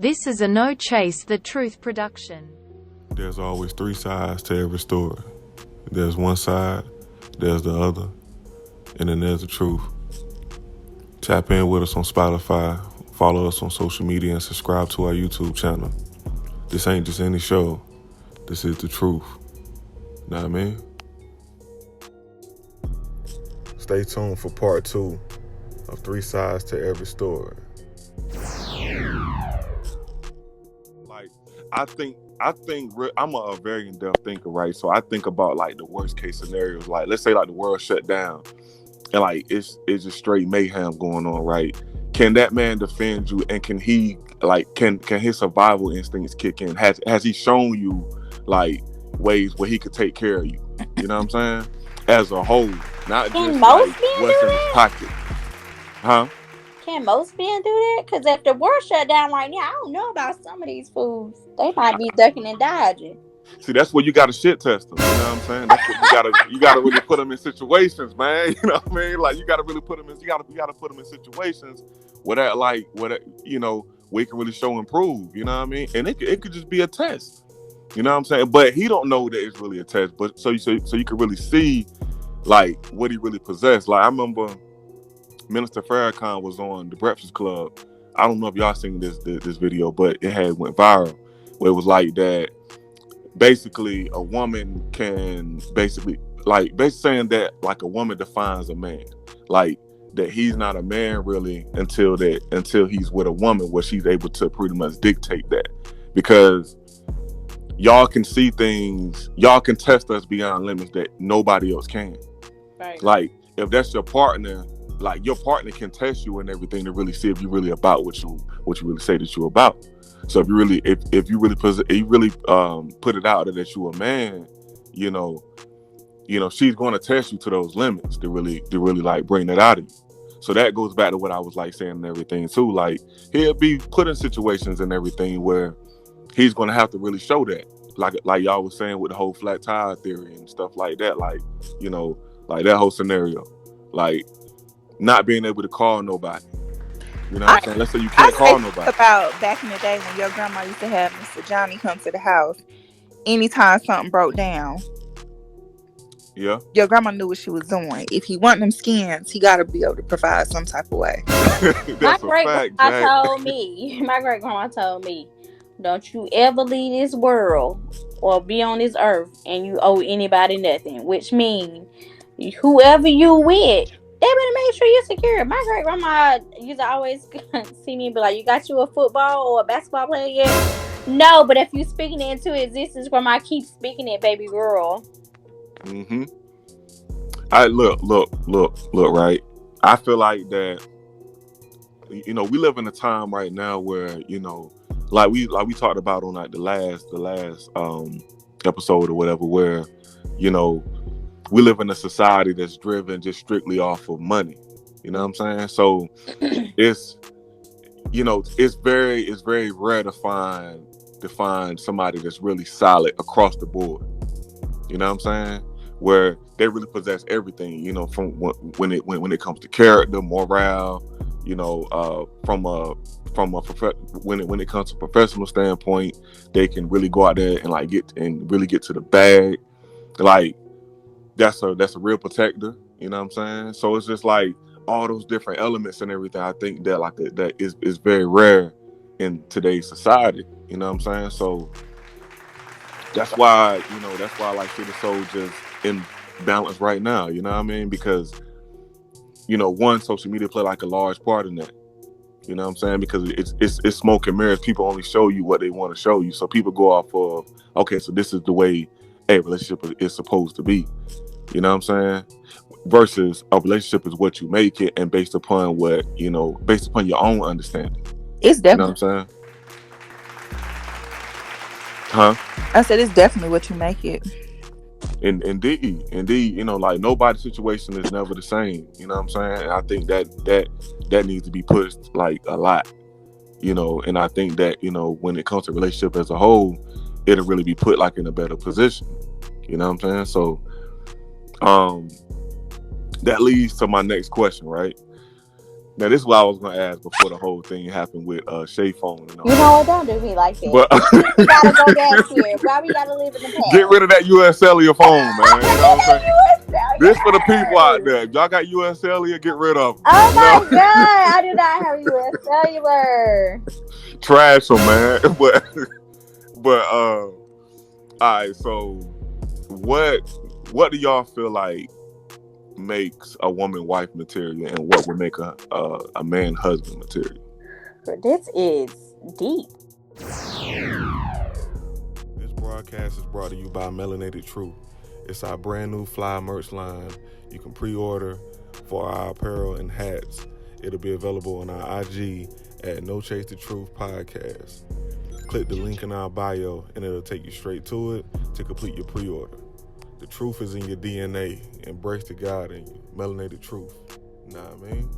This is a No Chase the Truth production. There's always three sides to every story. There's one side, there's the other, and then there's the truth. Tap in with us on Spotify, follow us on social media, and subscribe to our YouTube channel. This ain't just any show. This is the truth. Know what I mean? Stay tuned for part 2 of Three Sides to Every Story. Like, I think I'm a very in-depth thinker, right? So I think about like the worst case scenarios. Like, let's say like the world shut down and like it's just straight mayhem going on, right? Can that man defend you, and can he can his survival instincts kick in? Has he shown you like ways where he could take care of you? You know what I'm saying? As a whole, not Can just most like men what's do in his that? pocket, huh? Can most men do that? Because if the world shut down right now, I don't know about some of these fools. They might be ducking and dodging. See, that's where you got to shit test them. You know what I'm saying? That's what you gotta really put them in situations, man. You know what I mean? Like, you gotta really put them in. You gotta put them in situations where that we can really show and prove. You know what I mean? And it could just be a test. You know what I'm saying? But he don't know that it's really a test. But so you can really see like what he really possessed. Like, I remember Minister Farrakhan was on The Breakfast Club. I don't know if y'all seen this video, but it had went viral. Where it was like that. Basically, a woman can basically saying that like a woman defines a man, like that he's not a man really until he's with a woman, where she's able to pretty much dictate that, because y'all can see things, y'all can test us beyond limits that nobody else can. Right. Like, if that's your partner, like your partner can test you and everything to really see if you're really about what you really say that you're about. So if you really put it out there that you're a man, you know, she's going to test you to those limits to really like bring that out of you. So that goes back to what I was like saying and everything too. Like, he'll be put in situations and everything where he's going to have to really show that, like y'all was saying with the whole flat tire theory and stuff like that. Like, like that whole scenario, like not being able to call nobody. You know what I'm saying? Let's say you can't call nobody. About back in the day when your grandma used to have Mr. Johnny come to the house anytime something broke down. Yeah. Your grandma knew what she was doing. If he want them skins, he got to be able to provide some type of way. My great grandma told me, don't you ever leave this world or be on this earth and you owe anybody nothing, which means whoever you with, they better make sure you're secure. My great grandma used to always see me and be like, you got you a football or a basketball player yet? No, but if you speaking it into existence, grandma, keep speaking it, baby girl. Mm-hmm. I look, right? I feel like that, we live in a time right now where, like we talked about on like the last episode or whatever, where, we live in a society that's driven just strictly off of money. You know what I'm saying? So it's very rare to find somebody that's really solid across the board. You know what I'm saying? Where they really possess everything, from when it comes to character, morale, when it comes to professional standpoint, they can really go out there and like get to the bag. Like, that's a real protector, you know what I'm saying? So it's just like all those different elements and everything. I think that that is very rare in today's society, you know what I'm saying? So that's why I like Shit is so just in balance right now, you know what I mean? Because, one, social media play like a large part in that. You know what I'm saying? Because it's smoke and mirrors. People only show you what they want to show you. So people go off of, okay, so this is the way a relationship is supposed to be. You know what I'm saying? Versus a relationship is what you make it, and based upon based upon your own understanding. It's definitely. You know what I'm saying? Huh? I said it's definitely what you make it. Indeed, like nobody's situation is never the same. You know what I'm saying? And I think that needs to be pushed like a lot. And I think that when it comes to relationship as a whole, it'll really be put like in a better position. You know what I'm saying? So, that leads to my next question, right? Now, this is what I was gonna ask before the whole thing happened with Shay phone and all You know what? Don't do me like that. But We gotta go back here. Why we gotta live in the past? get rid of that US Cellular phone, man. You know what I'm saying? This for the people out there. If y'all got US Cellular, get rid of them. Oh my god, I do not have US Cellular. Trash them, man. But all right. So, what do y'all feel like makes a woman wife material, and what would make a man husband material? This is deep. This broadcast is brought to you by Melanated Truth. It's our brand new fly merch line. You can pre-order for our apparel and hats. It'll be available on our IG at No Chase the Truth Podcast. Click the link in our bio and it'll take you straight to it to complete your pre-order. The truth is in your DNA. Embrace the God in you. Melanated Truth. Nah, I mean.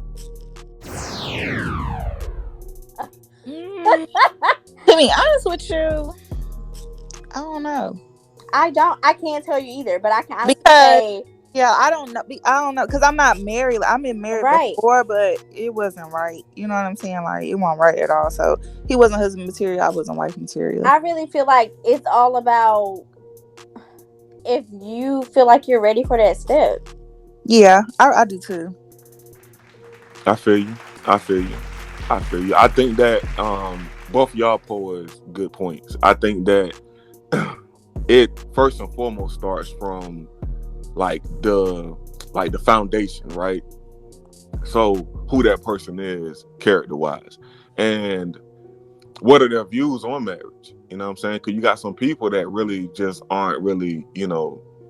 To be honest with you, I don't know. I can't tell you either, but I can honestly say, yeah, I don't know because I'm not married. I've been married before, but it wasn't right. You know what I'm saying? Like, it wasn't right at all. So he wasn't husband material. I wasn't wife material. I really feel like it's all about if you feel like you're ready for that step. Yeah, I do too. I feel you. I think that both y'all pose good points. I think that it first and foremost starts from like the foundation, right? So who that person is character wise, and what are their views on marriage? You know what I'm saying? Because you got some people that really just aren't really,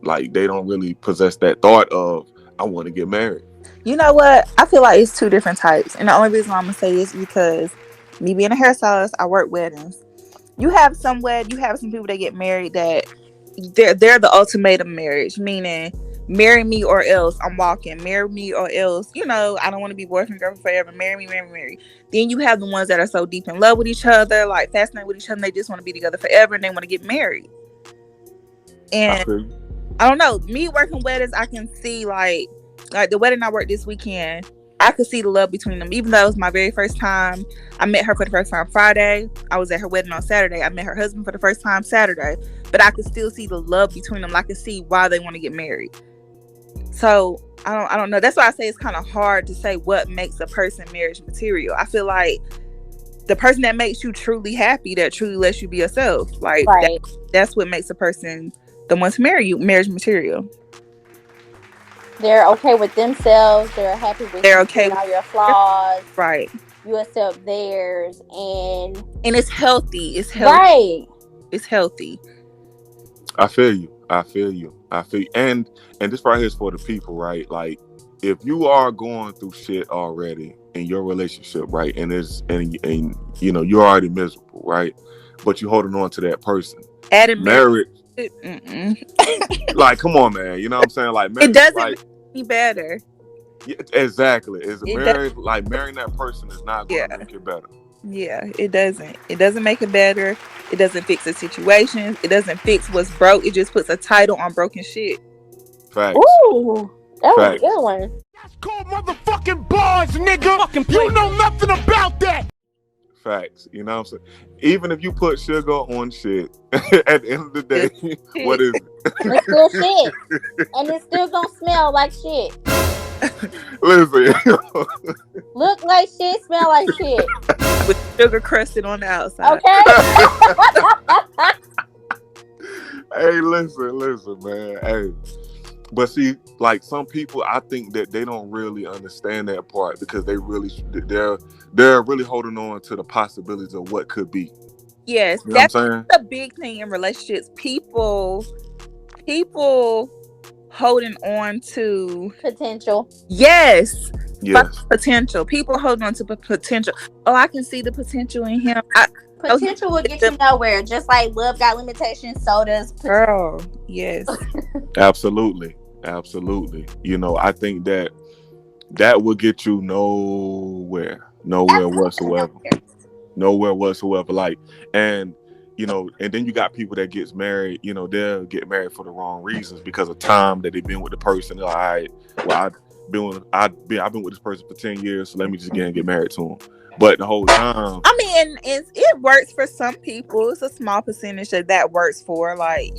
like they don't really possess that thought of I want to get married. You know what? I feel like it's two different types, and the only reason I'm gonna say this is because me being a hairstylist, I work weddings. You have some people that get married that they're the ultimatum marriage, meaning marry me or else I'm walking. Marry me or else, I don't want to be boyfriend girlfriend forever. Marry me. Then you have the ones that are so deep in love with each other, like fascinated with each other, and they just want to be together forever and they want to get married. And I don't know, me working weddings, I can see like the wedding I worked this weekend, I could see the love between them. Even though it was my very first time, I met her for the first time Friday. I was at her wedding on Saturday. I met her husband for the first time Saturday. But I could still see the love between them. I could see why they want to get married. So I don't know. That's why I say it's kind of hard to say what makes a person marriage material. I feel like the person that makes you truly happy, that truly lets you be yourself, like right. That's what makes a person the one to marry you, marriage material. They're okay with themselves. They're happy with all your flaws. Right. You accept theirs, and it's healthy. It's healthy. Right. It's healthy. I feel you. And this right here is for the people, right? Like, if you are going through shit already in your relationship, right, and you're already miserable, right, but you're holding on to that person. Marriage. Like, come on, man. You know what I'm saying? Like, marriage, it doesn't be better. Yeah, exactly. Marrying that person is not going to make it better. Yeah, it doesn't. It doesn't make it better. It doesn't fix the situation. It doesn't fix what's broke. It just puts a title on broken shit. Facts. Ooh, that was a good one. That's called motherfucking bars, nigga. You know nothing about that. Facts. You know what I'm saying? Even if you put sugar on shit, at the end of the day, what is it? It's still shit. And it's still gonna smell like shit. Listen. Look like shit, smell like shit. With sugar crusted on the outside. Okay. Hey, listen, man. Hey. But see, like some people, I think that they don't really understand that part because they're really holding on to the possibilities of what could be. Yes, you know that's the big thing in relationships. People holding on to potential. Yes. Potential. People holding on to potential. Oh, I can see the potential in him. Potential will get you nowhere. Just like love got limitations, so does potential. Girl, yes. Absolutely. I think that will get you nowhere whatsoever. Nowhere whatsoever. Like, and then you got people that gets married, they'll get married for the wrong reasons because of time that they've been with the person. All right, well, I've been with this person for 10 years, so let me just get married to him. But the whole time, I mean, it works for some people. It's a small percentage that works for, like,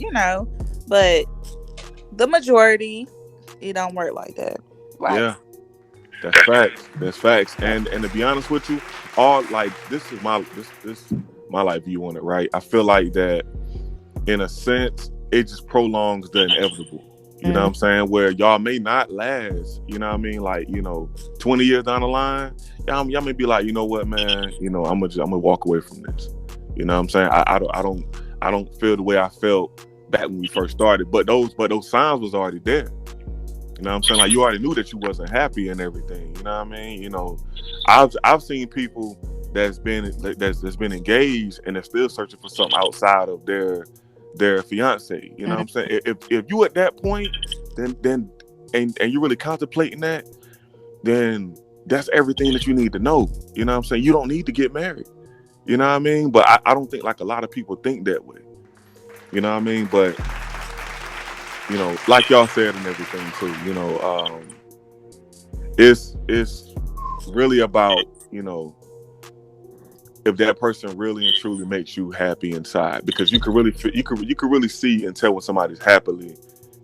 but the majority, it don't work like that. Right. Yeah, that's facts. That's facts. And to be honest with you, all like this is my life view on it, right? I feel like that in a sense, it just prolongs the inevitable. You know what I'm saying? Where y'all may not last, you know what I mean? Like, 20 years down the line, y'all may be like, you know what, man, I'm gonna walk away from this. You know what I'm saying? I don't feel the way I felt back when we first started. But those signs was already there. You know what I'm saying? Like, you already knew that you wasn't happy and everything. You know what I mean? I've seen people that's been engaged and they're still searching for something outside of their fiance. You know what I'm saying? If you at that point, then and you're really contemplating that, then that's everything that you need to know. You know what I'm saying? You don't need to get married. You know what I mean? But I don't think like a lot of people think that way. You know what I mean? But like y'all said and everything too, it's really about, if that person really and truly makes you happy inside, because you can really see and tell when somebody's happily,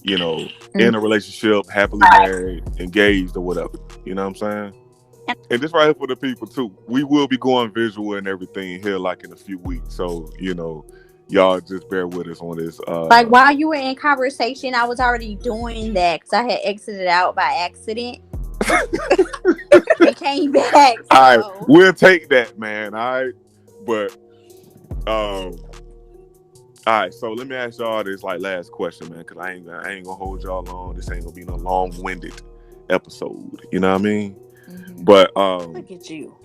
in a relationship, happily married, engaged or whatever. You know what I'm saying? And this right here for the people too. We will be going visual and everything here like in a few weeks. So, y'all just bear with us on this. Like while you were in conversation, I was already doing that because I had exited out by accident. And came back. So. All right, we'll take that, man. All right, but all right. So let me ask y'all this last question, man, because I ain't gonna hold y'all long. This ain't gonna be no long-winded episode. You know what I mean? Mm-hmm. But look at you.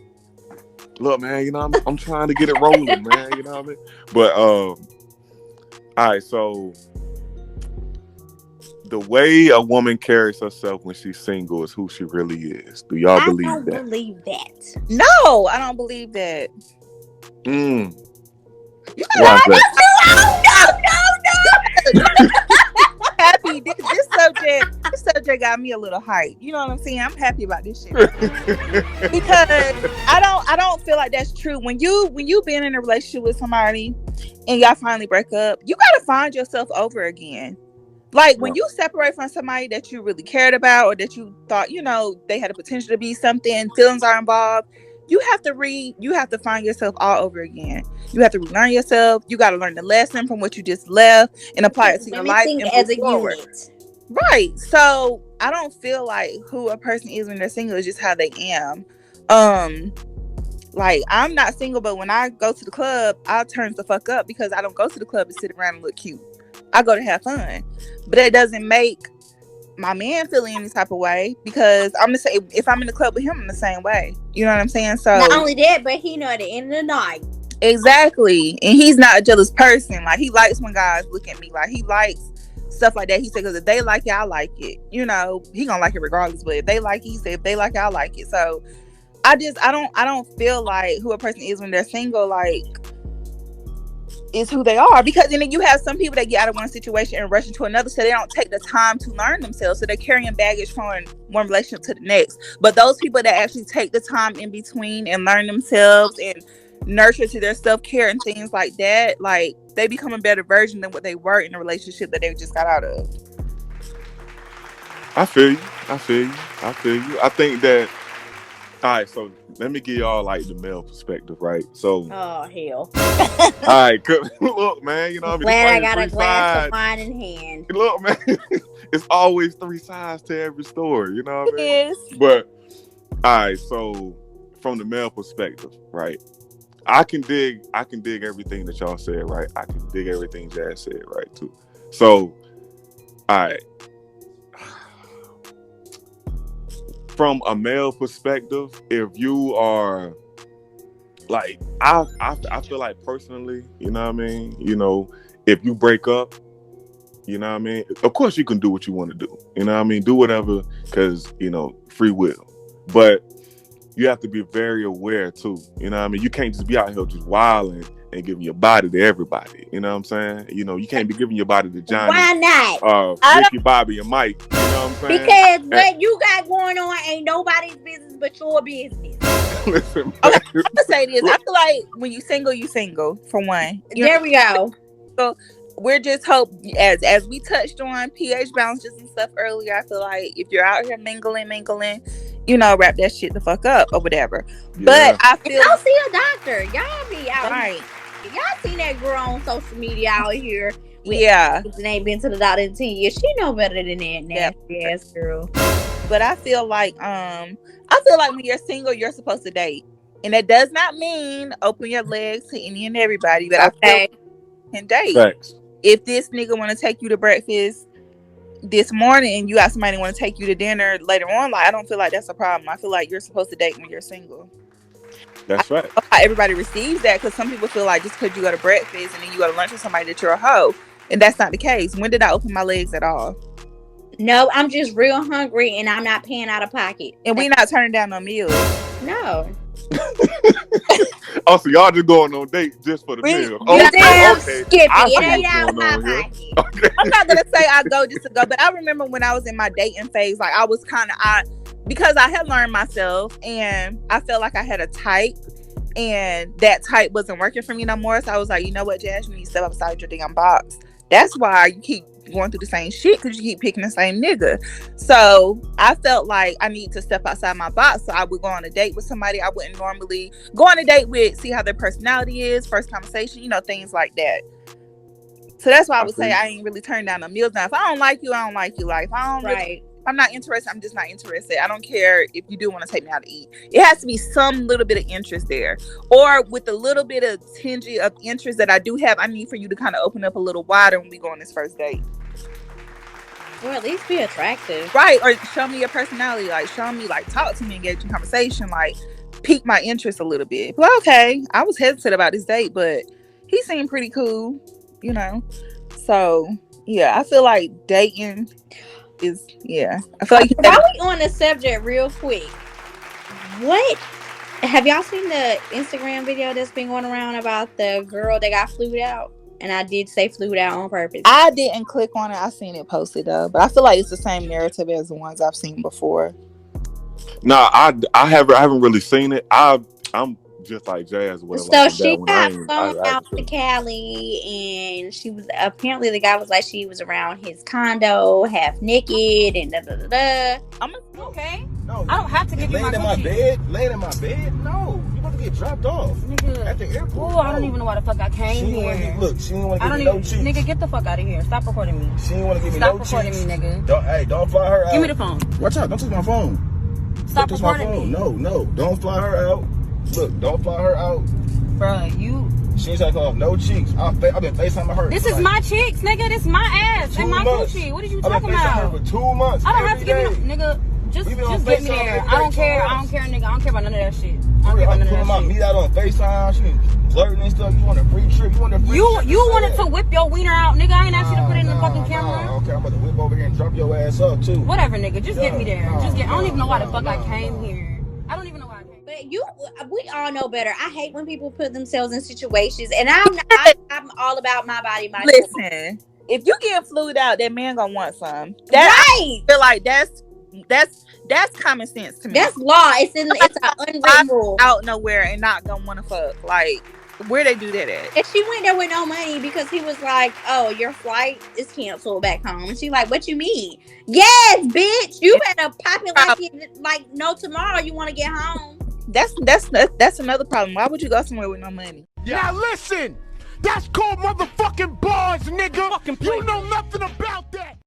Look, man. I'm trying to get it rolling, man. You know what I mean? But all right. So the way a woman carries herself when she's single is who she really is. Do y'all believe that? I don't believe that. No, I don't believe that. Why is that? No. Happy. This subject got me a little hyped. You know what I'm saying? I'm happy about this shit. Because I don't feel like that's true. When you been in a relationship with somebody and y'all finally break up, you gotta find yourself over again. Like when you separate from somebody that you really cared about or that you thought, they had a potential to be something, feelings are involved, you have to find yourself all over again. You have to relearn yourself. You got to learn the lesson from what you just left and apply it to your life and as a forward. Unit. Right. So I don't feel like who a person is when they're single is just how they am. Like I'm not single, but when I go to the club, I'll turn the fuck up because I don't go to the club and sit around and look cute. I go to have fun, but it doesn't make my man feel any type of way because I'm gonna say if I'm in the club with him, I'm the same way. You know what I'm saying? So not only that, but he at the end of the night. Exactly, and he's not a jealous person. Like he likes when guys look at me. Like he likes stuff like that. He said because if they like it, I like it. He gonna like it regardless. But if they like it, he said if they like it, I like it. So I don't feel like who a person is when they're single. Like. Is who they are, because then you have some people that get out of one situation and rush into another, so they don't take the time to learn themselves, so they're carrying baggage from one relationship to the next. But those people that actually take the time in between and learn themselves and nurture to their self-care and things like that, like they become a better version than what they were in a relationship that they just got out of. I feel you. I think that. All right, so let me give y'all the male perspective, right? So, oh hell! All right, look, man, what I mean? Glad I got a glass of wine in hand. Look, man, it's always three sides to every story. You know what I mean? Yes. But all right, so from the male perspective, right? I can dig everything that y'all said, right? I can dig everything Jazz said, right, too. So, all right. From a male perspective, if you are I feel like personally, you know what I mean? If you break up, you know what I mean? Of course you can do what you want to do. You know what I mean? Do whatever because, free will. But you have to be very aware too. You know what I mean? You can't just be out here just wilding and giving your body to everybody. You know what I'm saying? You know, you can't be giving your body to Johnny. Why not? Ricky, Bobby, and Mike. You know what I'm saying? Because what you got going on ain't nobody's business but your business. Listen, Okay, I'm gonna say this. I feel like when you single, for one. There we go. So we're just hope as we touched on pH balances and stuff earlier. I feel like if you're out here mingling, you know, wrap that shit the fuck up or whatever. Yeah. But I feel don't see a doctor. Y'all be out right. Y'all seen that girl on social media out here? Yeah, and ain't been to the doctor in 10 years. She know better than that nasty ass girl. But I feel like when you're single, you're supposed to date, and that does not mean open your legs to any and everybody. But I feel like you can date. Thanks. If this nigga want to take you to breakfast this morning and you got somebody want to take you to dinner later on, like I don't feel like that's a problem. I feel like you're supposed to date when you're single. That's right. How everybody receives that, because some people feel like just because you go to breakfast and then you go to lunch with somebody that you're a hoe, and that's not the case. When did I open my legs at all? No, I'm just real hungry and I'm not paying out of pocket. And we not turning down no meals. No. Oh, so y'all just going on date just for the meal? Okay. It ain't out of my pocket. Okay. I'm not gonna say I go just to go, but I remember when I was in my dating phase, like I was because I had learned myself and I felt like I had a type, and that type wasn't working for me no more. So I was like, you know what, Jazz, you need to step outside your damn box. That's why you keep going through the same shit, because you keep picking the same nigga. So I felt like I need to step outside my box. So I would go on a date with somebody I wouldn't normally go on a date with, see how their personality is, first conversation, you know, things like that. So that's why I would say I ain't really turned down the meals. Now, if I don't like you, I don't like you. Like, if I don't I'm not interested, I'm just not interested. I don't care if you do want to take me out to eat. It has to be some little bit of interest there. Or with a little bit of tinge of interest that I do have, I need for you to kind of open up a little wider when we go on this first date. Or at least be attractive. Right. Or show me your personality. Like, show me, like, talk to me, engage in conversation. Like, pique my interest a little bit. Well, okay, I was hesitant about this date, but he seemed pretty cool, you know? So, yeah, I feel like dating is, I feel like while we on the subject real quick, what have y'all seen the Instagram video that's been going around about the girl that got flued out? And I did say flued out on purpose. I didn't click on it. I seen it posted though, but I feel like it's the same narrative as the ones I've seen before. No, I haven't really seen it. I'm just like Jazz. So she got flown out to Cali, and she was apparently the guy was like she was around his condo half naked and da da da da. I'm okay. No, I don't have to give you my coochie. Laying in my bed? No, you about to get dropped off, nigga. At the airport. Oh, I don't even know why the fuck I came here. She didn't want to give me no cheeks. Nigga, get the fuck out of here. Stop recording me. She didn't want to give me no cheeks. Stop recording me, nigga. Don't fly her out. Give me the phone. Watch out! Don't touch my phone. Stop recording me. No, don't fly her out. Look, don't fly her out. Bruh, she ain't taking off no cheeks. I've been FaceTiming her. This is my cheeks, nigga. This is my ass and my coochie. What are you talking about? I've been FaceTiming her for 2 months. I don't have to give you no, nigga. Just get me there. I don't care, nigga. I don't care about none of that shit. I don't care about none of that shit. Meet out on FaceTime. She been flirting and stuff. You want a free trip? You wanted to whip your wiener out, nigga. I ain't asked you to put it in the fucking camera. Okay, I'm about to whip over here and drop your ass up too. Whatever, nigga. Just get me there. I don't even know why the fuck I came here. I don't even know why I came. But we all know better. I hate when people put themselves in situations, and I'm all about my body, my Listen, if you get flued out, that man gonna want some. Right. I feel like that's common sense to me. That's law. It's an unwritten rule. Out nowhere and not gonna want to fuck. Like, where they do that at? And she went there with no money because he was like, "Oh, your flight is canceled back home." And she's like, "What you mean?" Yes, bitch. You better pop it like no tomorrow. You want to get home? That's another problem. Why would you go somewhere with no money? Now listen, that's called motherfucking bars, nigga. You know nothing about that.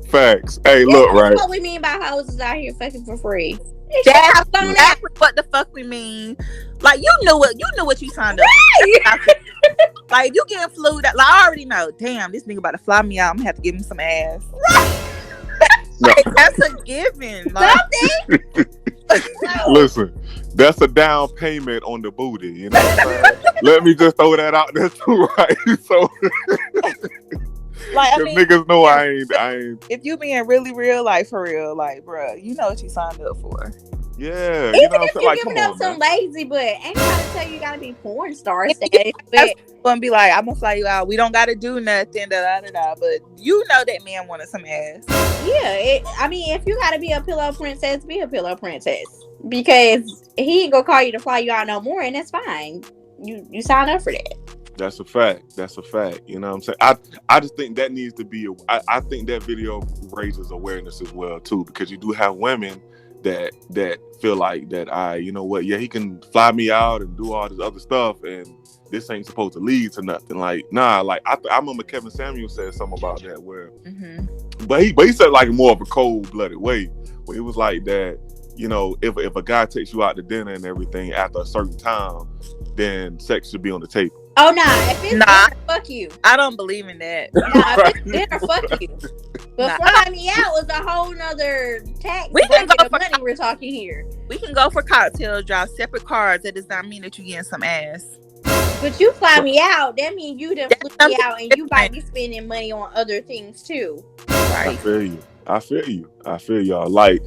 Facts. Hey, look, right. What we mean by houses out here fucking for free. That's exactly what the fuck we mean. Like, you knew what you signed up for. Like, if you getting flued out, like, I already know. Damn, this nigga about to fly me out. I'm gonna have to give him some ass. Like, that's a given. Like, listen, that's a down payment on the booty. You know what I'm saying? Let me just throw that out there too, right? So, like, I mean, niggas know I ain't. If you being really real, like for real, like, bruh, you know what you signed up for. Yeah, Even you know what I'm if saying? you're Like, giving come up on, some man. lazy, but ain't nobody tell you gotta be porn star status. But gonna be like, I'm gonna fly you out. We don't gotta do nothing, da da da da. But you know that man wanted some ass. yeah, I mean, if you gotta be a pillow princess, be a pillow princess. Because he ain't gonna call you to fly you out no more, and that's fine. You sign up for that. That's a fact. That's a fact. You know what I'm saying? I just think that needs to be. I think that video raises awareness as well too, because you do have women that feel like that. You know what? Yeah, he can fly me out and do all this other stuff, and this ain't supposed to lead to nothing. Like, nah. Like I remember Kevin Samuel said something about that where, but he said like more of a cold blooded way, where it was like that. You know, if a guy takes you out to dinner and everything after a certain time, then sex should be on the table. Oh nah, if it's dinner, fuck you. I don't believe in that. Nah, if it's dinner, fuck you. But fly me out was a whole nother tax bracket of money we're talking here. We can go for cocktails, drive separate cars. That does not mean that you're getting some ass. But you fly me out, that means you done flew me out, and you might be spending money on other things too. Right. I feel you. Y'all. Like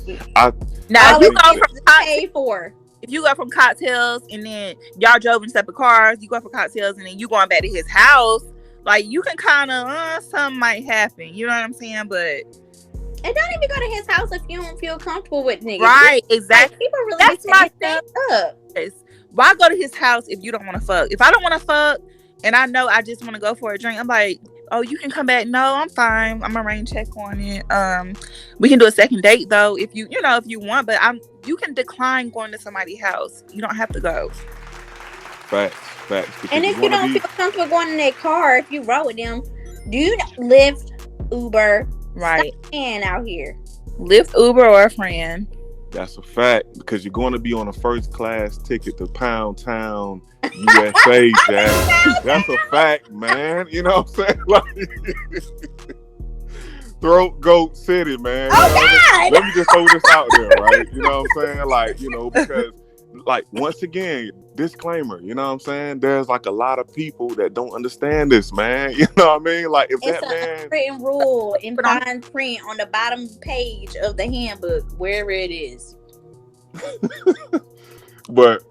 now, if you go from paid for. If you go from cocktails and then y'all drove in separate cars, you go for cocktails and then you going back to his house, like you can kind of something might happen. You know what I'm saying? But and don't even go to his house if you don't feel comfortable with niggas. Right? Exactly. Like, people really that's my thing. Up. Why go to his house if you don't want to fuck? If I don't want to fuck and I know I just want to go for a drink, I'm like, oh, you can come back. No, I'm fine. I'm gonna rain check on it. We can do a second date though if you want, but you can decline going to somebody's house. You don't have to go. Facts. And if you don't feel comfortable going in that car, if you roll with them, do you Lyft, Uber? Right. And out here, Lyft, Uber, or a friend. That's a fact, because you're going to be on a first class ticket to Pound Town, USA, Jack. That's a fact, man. You know what I'm saying? Like, Throat Goat City, man. Let me just throw this out there, right? You know what I'm saying? Like, because, like, once again, disclaimer, you know what I'm saying? There's like a lot of people that don't understand this, man. You know what I mean? Like, if it's that man, written rule in fine print on the bottom page of the handbook, wherever it is. But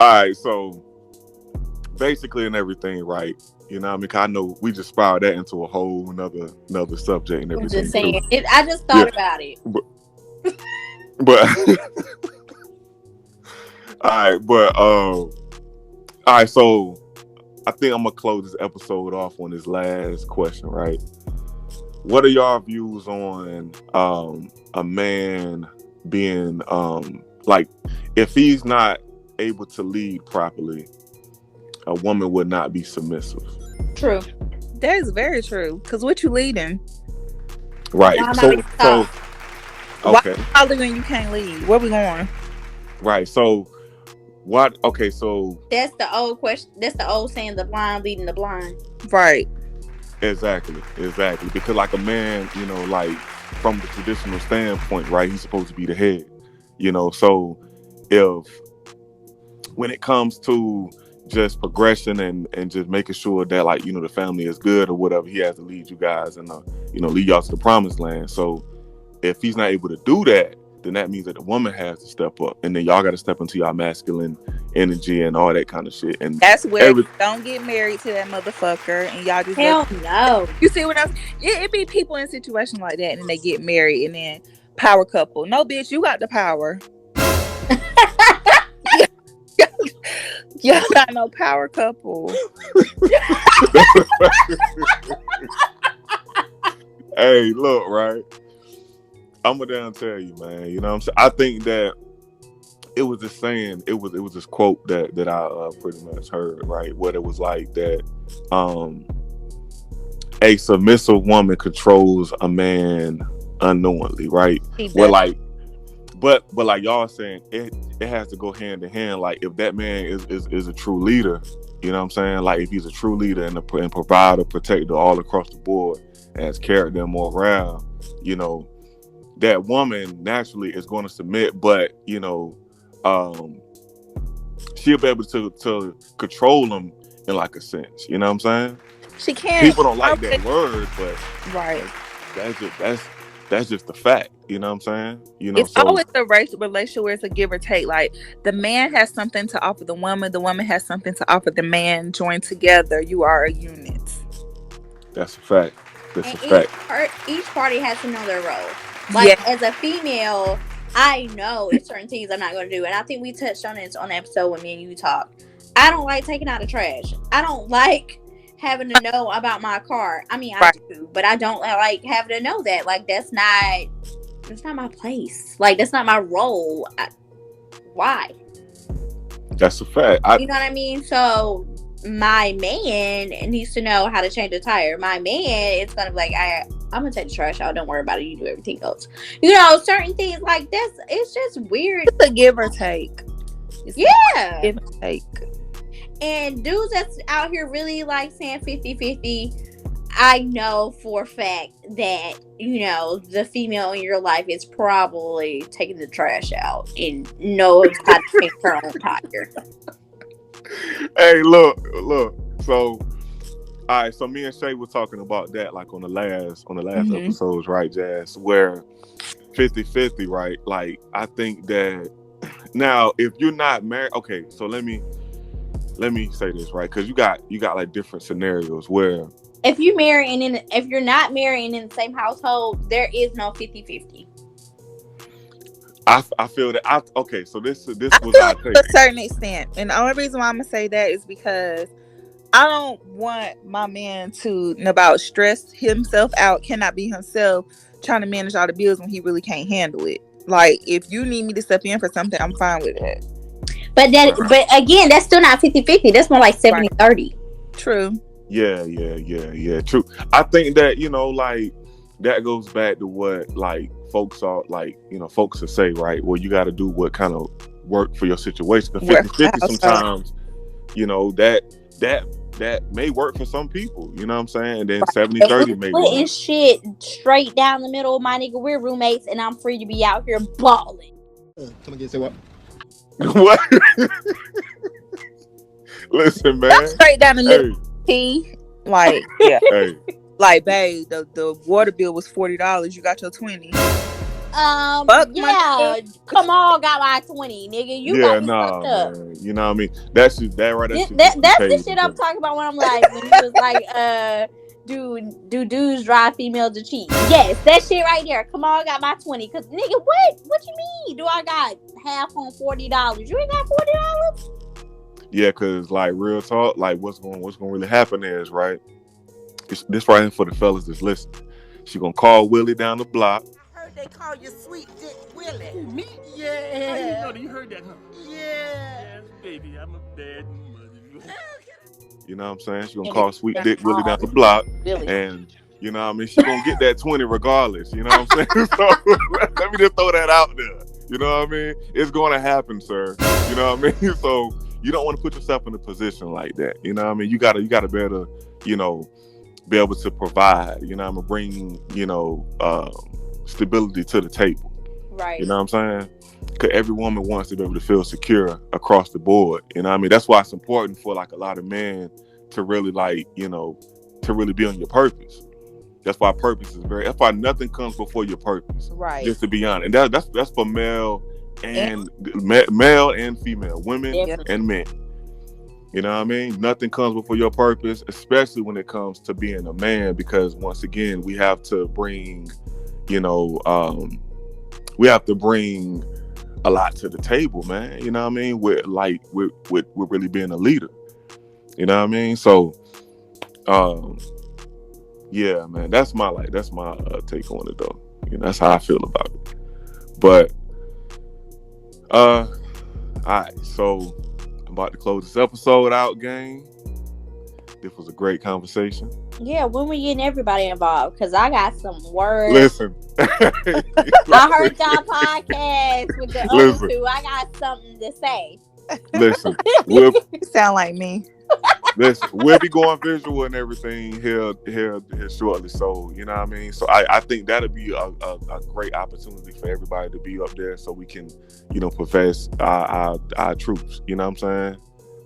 all right, so basically and everything, right? You know what I mean? 'Cause I know we just spiraled that into a whole another subject and everything. I'm just saying. I just thought about it. But all right, so I think I'm gonna close this episode off on this last question, right? What are y'all views on a man being like, if he's not able to lead properly, a woman would not be submissive? True. That is very true. Because what you leading? Right. So okay. Why when you can't lead? Where we going? Right. So what? Okay. So that's the old question. That's the old saying: the blind leading the blind. Right. Exactly. Because like a man, like from the traditional standpoint, right, he's supposed to be the head. So if when it comes to just progression and just making sure that, like, the family is good or whatever, he has to lead you guys and lead y'all to the promised land. So if he's not able to do that, then that means that the woman has to step up, and then y'all got to step into y'all masculine energy and all that kind of shit. And that's where don't get married to that motherfucker, and y'all just hell no. You see what else? It be people in situations like that, and they get married, and then power couple. No, bitch, you got the power. Y'all got no power couple. Hey, look, right? I'm gonna down tell you, man. You know what I'm saying? I think that it was this saying, it was this quote that I pretty much heard, right? Where it was like that a submissive woman controls a man unknowingly, right? Where like, but like y'all saying, it has to go hand in hand. Like, if that man is a true leader, you know what I'm saying? Like, if he's a true leader and provider, protector all across the board, and has character and morale, that woman naturally is going to submit, but she'll be able to control him in like a sense. You know what I'm saying? She can't. People don't like that word, but right. That's just the fact. You know what I'm saying? You know, it's so always a relationship where it's a give or take. Like the man has something to offer the woman has something to offer the man. Joined together, you are a unit. that's a fact. That's And a fact. each party has to know their role. Yeah, Like as a female, I know it's certain things I'm not going to do, and I think we touched on it on the episode when me and you talked. I don't like taking out the trash. I don't like having to know about my car. I mean, I right. do, but I don't like having to know that. Like that's not my place. Like that's not my role. Why? That's a fact. You know what I mean? So my man needs to know how to change a tire. My man is gonna be like, I'm gonna take the trash out. Don't worry about it. You do everything else. You know, certain things like this. It's just weird. It's a give or take. Yeah. Give or take. And dudes that's out here really like saying 50-50, I know for a fact that, you know, the female in your life is probably taking the trash out and knows how to take her own tire. Hey, look. So, all right. So me and Shay was talking about that, like on the last episodes, right, Jazz? Where 50-50, right? Like, I think that now, if you're not married, okay. So let me say this, right? Because you got like different scenarios where if you marry and if you're not married and in the same household, there is no 50-50. I feel that okay. So this was to a certain extent, and the only reason why I'm gonna say that is because I don't want my man to stress himself out, cannot be himself, trying to manage all the bills when he really can't handle it. Like, if you need me to step in for something, I'm fine with it. But again, that's still not 50-50. That's more like 70-30. True. Yeah. True. I think that, you know, like that goes back to what like folks are like, you know, folks will say, right? Well, you got to do what kind of work for your situation. 50-50 sometimes, you know, that may work for some people. You know what I'm saying? And then 70-30 may work. Splitting shit straight down the middle, my nigga. We're roommates, and I'm free to be out here balling. Come again, say what? What? Listen, man. That's straight down the middle. Hey. Like, yeah. Hey. Like, babe, the water bill was $40. You got your 20. Yeah. Come on, got my 20, nigga. You got me fucked up. Man. You know what I mean? That's the shit I'm talking about when I'm like, when you was like, do dudes drive females to cheat? Yes, that shit right there. Come on, got my 20. Cause nigga, what you mean? Do I got half on $40? You ain't got $40? Yeah, cause like real talk, like what's going really happen is, right? This right here for the fellas that's listening. She gonna call Willie down the block. I heard they call you Sweet Dick Willie. Me? Yeah. You heard that, huh? Yeah. Yes, baby, I'm a bad mother. You know what I'm saying? She gonna call Sweet Dick Willie down the block, Really? and you know what I mean? She gonna get that 20 regardless. You know what I'm saying? So let me just throw that out there. You know what I mean? It's gonna happen, sir. You know what I mean? So you don't want to put yourself in a position like that. You know what I mean? You gotta be able to, you know, be able to provide. You know what I mean? Bring, you know, stability to the table. Right. You know what I'm saying? Because every woman wants to be able to feel secure across the board. You know what I mean? That's why it's important for like a lot of men to really like, you know, to really be on your purpose. That's why purpose is that's why nothing comes before your purpose. Right. Just to be honest. And that's for male and female, women and men. You know what I mean? Nothing comes before your purpose, especially when it comes to being a man, because once again, we have to bring, you know, a lot to the table, man. You know what I mean? With really being a leader. You know what I mean? So, yeah, man, that's my take on it though. You know, that's how I feel about it. But, all right, so I'm about to close this episode out, gang. This was a great conversation. Yeah, when we getting everybody involved? Because I got some words. Listen. I heard y'all podcast with the other two. I got something to say. Listen. You sound like me. Listen, we'll be going visual and everything here shortly. So, you know what I mean? So I think that'll be a great opportunity for everybody to be up there so we can, you know, profess our truths. You know what I'm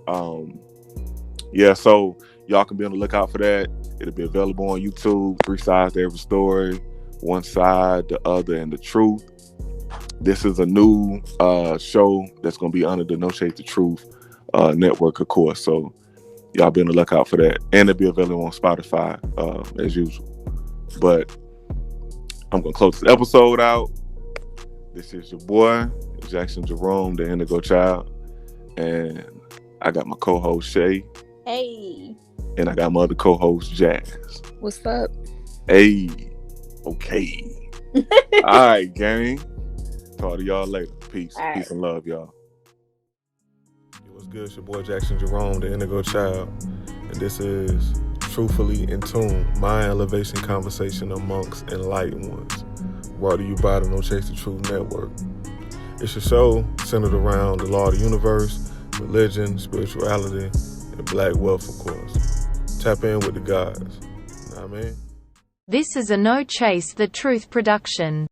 saying? Yeah, so y'all can be on the lookout for that. It'll be available on YouTube, 3 sides to every story. one side, the other, and the truth. This is a new show that's going to be under the No Shade the Truth network, of course. So y'all be on the lookout for that. And it'll be available on Spotify as usual. But I'm going to close this episode out. This is your boy, Jaxson Jerome, the Indigo Child. And I got my co-host, Shay. Hey. And I got my other co-host, Jazz. What's up? Hey. Okay. All right, gang. Talk to y'all later. Peace. All right. Peace and love, y'all. What's good? It's your boy, Jaxson Jerome, the Indigo Child. And this is Truthfully in Tune, my elevation conversation amongst enlightened ones. Brought to you by the No Chase the Truth Network. It's a show centered around the law of the universe, religion, spirituality, and black wealth, of course. Tap in with the guys. Know what I mean? This is a No Chase the Truth production.